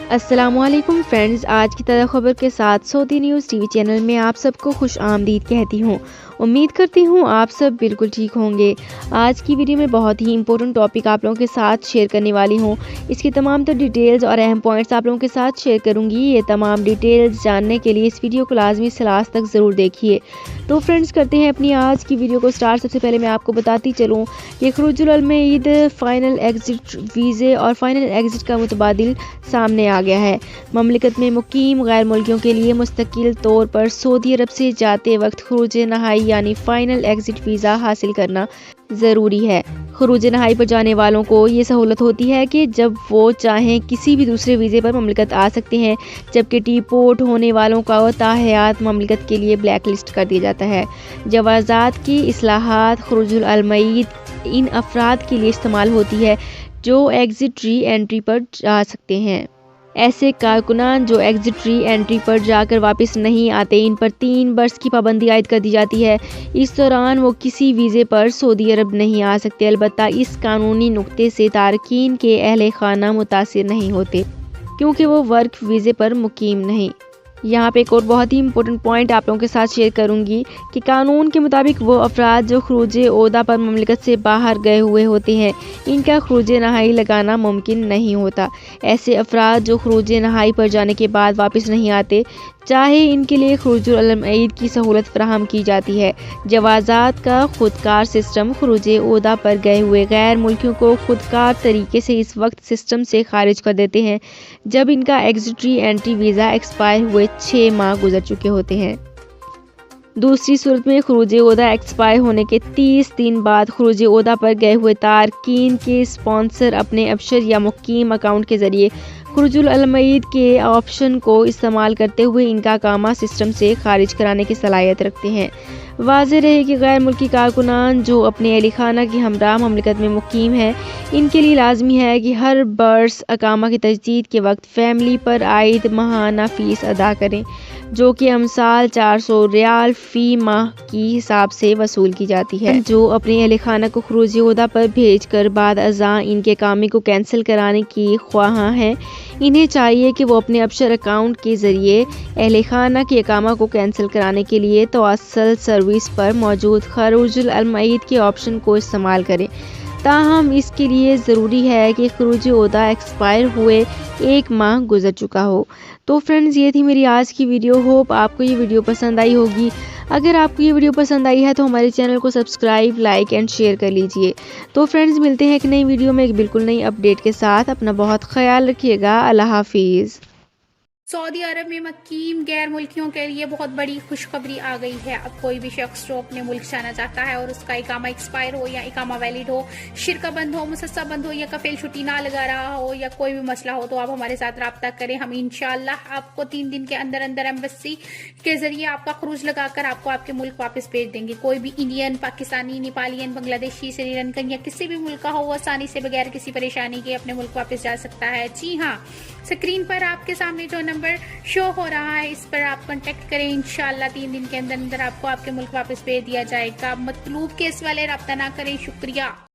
अस्सलाम वालेकुम फ्रेंड्स, आज की ताज़ा खबर के साथ सऊदी न्यूज़ टीवी चैनल में आप सबको खुश आमदीद कहती हूँ। उम्मीद करती हूँ आप सब बिल्कुल ठीक होंगे। आज की वीडियो में बहुत ही इंपॉर्टेंट टॉपिक आप लोगों के साथ शेयर करने वाली हूँ। इसकी तमाम तो डिटेल्स और अहम पॉइंट्स आप लोगों के साथ शेयर करूँगी। ये तमाम डिटेल्स जानने के लिए इस वीडियो को लाजमी से लास्ट तक ज़रूर देखिए। तो फ्रेंड्स, करते हैं अपनी आज की वीडियो को स्टार्ट। सबसे पहले मैं आपको बताती चलूँ कि खुरूजुल अलमईद फाइनल एग्जिट वीज़े और फाइनल एग्जिट का मुतबादिल सामने आ गया है। ममलिकत में मुकीम गैर मुल्कियों के लिए मुस्तकिल तौर पर सऊदी अरब से जाते वक्त खुरूज नहाई यानी फाइनल एग्जिट वीज़ा हासिल करना ज़रूरी है। खुरूज नहाई पर जाने वालों को ये सहूलत होती है कि जब वो चाहें किसी भी दूसरे वीज़े पर ममलिकत आ सकते हैं, जबकि डिपोर्ट होने वालों का ताहयात ममलिकत के लिए ब्लैक लिस्ट कर दिया जाता है। जवाज़ात की इस्लाहात खुरूजुल अलमईद इन अफराद के लिए इस्तेमाल होती है जो एग्जिट री एंट्री पर जा सकते हैं। ऐसे कारकुनान जो एग्जिट री एंट्री पर जाकर वापस नहीं आते, इन पर 3 बरस की पाबंदी आयद कर दी जाती है। इस दौरान वो किसी वीज़े पर सऊदी अरब नहीं आ सकते। अलबत्ता इस कानूनी नुक्ते से तारकीन के अहले खाना मुतासिर नहीं होते, क्योंकि वो वर्क वीज़े पर मुकीम नहीं। यहाँ पे एक और बहुत ही इंपॉर्टेंट पॉइंट आप लोगों के साथ शेयर करूँगी कि कानून के मुताबिक वो अफराद जो खरूज ओहदा पर ममलिकत से बाहर गए हुए होते हैं, इनका खरूज नहाई लगाना मुमकिन नहीं होता। ऐसे अफराद जो खरूज नहाई पर जाने के बाद वापस नहीं आते, चाहे इनके लिए खुरूजुल अलमईद की सहूलत फराहम की जाती है। जवाज़ात का खुदकार सिस्टम खरूज ओहदा पर गए हुए गैर मुल्कियों को खुदकार तरीके से इस वक्त सिस्टम से खारिज कर देते हैं जब इनका exit re entry visa expire हुए 6 माह गुजर चुके होते हैं। दूसरी सूरत में खरूज ओहदा एक्सपायर होने के 30 दिन बाद खरूज ओहदा पर गए हुए तारकीन के स्पॉन्सर अपने अबशर या मुकीम अकाउंट के ज़रिए खुरूजुल अलमईद के ऑप्शन को इस्तेमाल करते हुए इनका कामा सिस्टम से खारिज कराने की सलाहियत रखते हैं। वाज़ेह रहे कि गैर मुल्की कारकुनान जो अपने अहली खाना की हमराह ममलिकत में मुकीम हैं, इनके लिए लाजमी है कि हर बर्स अकामा की तजदीद के वक्त फैमिली पर आयद माहाना फ़ीस अदा करें, जो कि अमसाल 400 रियाल फ़ी माह की हिसाब से वसूल की जाती है। जो अपने अहले खाना को खुरूज ओहदा पर भेज कर बाद अज़ा इनके कामे को कैंसिल कराने की ख्वाहां हैं, इन्हें चाहिए कि वो अपने अबशर अकाउंट के ज़रिए अहले खाना के अकामा को कैंसिल कराने के लिए तवास्सल सर्विस पर मौजूद खुरूजुल अलमईद के ऑप्शन को इस्तेमाल करें। ताहम इसके लिए ज़रूरी है कि खरूज ओहदा एक्सपायर हुए 1 माह गुजर चुका हो। तो फ्रेंड्स, ये थी मेरी आज की वीडियो। होप आपको ये वीडियो पसंद आई होगी। अगर आपको ये वीडियो पसंद आई है तो हमारे चैनल को सब्सक्राइब, लाइक एंड शेयर कर लीजिए। तो फ्रेंड्स, मिलते हैं एक नई वीडियो में एक बिल्कुल नई अपडेट के साथ। अपना बहुत ख्याल रखिएगा। अल्लाह हाफिज़। सऊदी अरब में मुकीम गैर मुल्कियों के लिए बहुत बड़ी खुशखबरी आ गई है। अब कोई भी शख्स जो अपने मुल्क जाना चाहता है और उसका इकामा एक्सपायर हो या इकामा वैलिड हो, शिरका बंद हो, मुसस्सा बंद हो या कफील छुट्टी ना लगा रहा हो या कोई भी मसला हो, तो आप हमारे साथ रब्ता करें। हम इंशाअल्लाह आपको 3 दिन के अंदर अंदर एम्बेसी के जरिए आपका खरूज लगाकर आपको आपके मुल्क वापस भेज देंगे। कोई भी इंडियन, पाकिस्तानी, नेपालियन, बांग्लादेशी, श्रीलंकन या किसी भी मुल्क का हो, वो आसानी से बगैर किसी परेशानी के अपने मुल्क वापस जा सकता है। जी हाँ, स्क्रीन पर आपके सामने जो नंबर शो हो रहा है, इस पर आप कांटेक्ट करें। इंशाअल्लाह 3 दिन के अंदर अंदर आपको आपके मुल्क वापस भेज दिया जाएगा। मतलूब केस वाले रब्ता ना करें। शुक्रिया।